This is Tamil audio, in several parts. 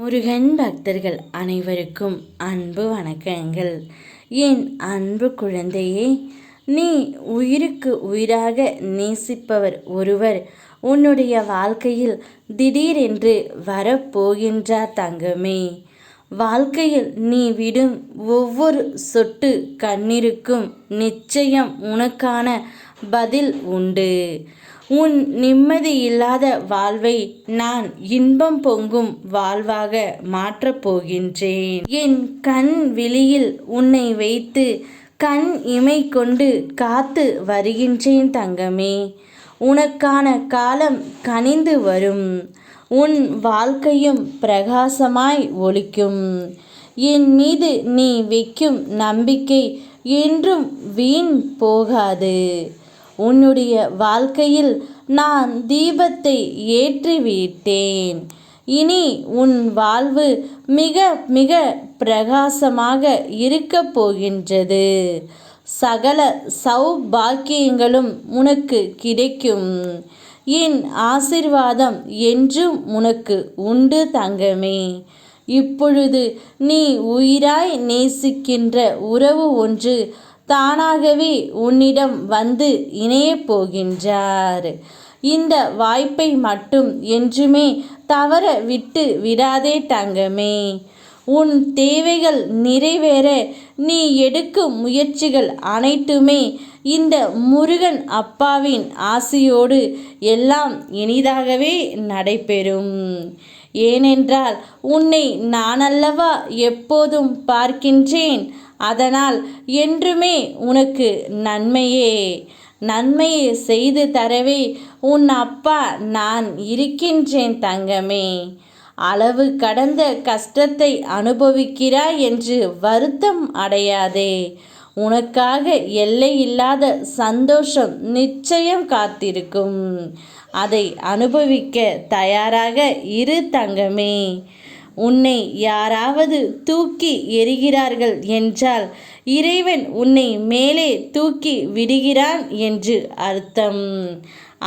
முருகன் பக்தர்கள் அனைவருக்கும் அன்பு வணக்கங்கள். என் அன்பு குழந்தையே, நீ உயிருக்கு உயிராக நேசிப்பவர் ஒருவர் உன்னுடைய வாழ்க்கையில் திடீரென்று வரப்போகின்றார் தங்கமே. வாழ்க்கையில் நீ விடும் ஒவ்வொரு சொட்டு கண்ணீருக்கும் நிச்சயம் உனக்கான பதில் உண்டு. உன் நிம்மதியில்லாத வாழ்வை நான் இன்பம் பொங்கும் வாழ்வாக மாற்றப் போகின்றேன். என் கண் விழியில் உன்னை வைத்து கண் இமை கொண்டு காத்து வருகின்றேன் தங்கமே. உனக்கான காலம் கனிந்து வரும். உன் வாழ்க்கையும் பிரகாசமாய் ஒளிக்கும். என் மீது நீ வைக்கும் நம்பிக்கை என்றும் வீண் போகாது. உன்னுடைய வாழ்க்கையில் நான் தீபத்தை ஏற்றிவிட்டேன். இனி உன் வாழ்வு மிக மிக பிரகாசமாக இருக்கப் போகின்றது. சகல சௌபாக்கியங்களும் உனக்கு கிடைக்கும். என் ஆசீர்வாதம் என்றும் உனக்கு உண்டு தங்கமே. இப்பொழுது நீ உயிராய் நேசிக்கின்ற உறவு ஒன்று தானாகவே உன்னிடம் வந்து இணையப் போகின்றார். இந்த வாய்ப்பை மட்டும் என்றுமே தவற விட்டு விடாதே தங்கமே. உன் தேவைகள் நிறைவேற நீ எடுக்கும் முயற்சிகள் அனைத்துமே இந்த முருகன் அப்பாவின் ஆசியோடு எல்லாம் இனிதாகவே நடைபெறும். ஏனென்றால் உன்னை நானல்லவா எப்போதும் பார்க்கின்றேன். அதனால் என்றுமே உனக்கு நன்மையை செய்து தரவே உன் அப்பா நான் இருக்கின்றேன் தங்கமே. அளவு கடந்த கஷ்டத்தை அனுபவிக்கிறாய் என்று வருத்தம் அடையாதே. உனக்காக எல்லையில்லாத சந்தோஷம் நிச்சயம் காத்திருக்கும். அதை அனுபவிக்க தயாராக இரு தங்கமே. உன்னை யாராவது தூக்கி எறிகிறார்கள் என்றால் இறைவன் உன்னை மேலே தூக்கி விடுகிறான் என்று அர்த்தம்.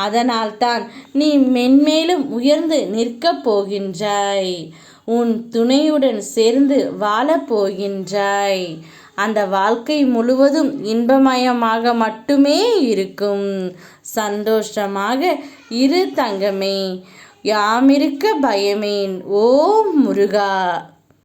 அதனால்தான் நீ மென்மேலும் உயர்ந்து நிற்கப் போகின்றாய். உன் துணையுடன் சேர்ந்து வாழப் போகின்றாய். அந்த வாழ்க்கை முழுவதும் இன்பமயமாக மட்டுமே இருக்கும். சந்தோஷமாக இரு தங்கமே. யாமிருக்க பயமேன். ஓம் முருகா.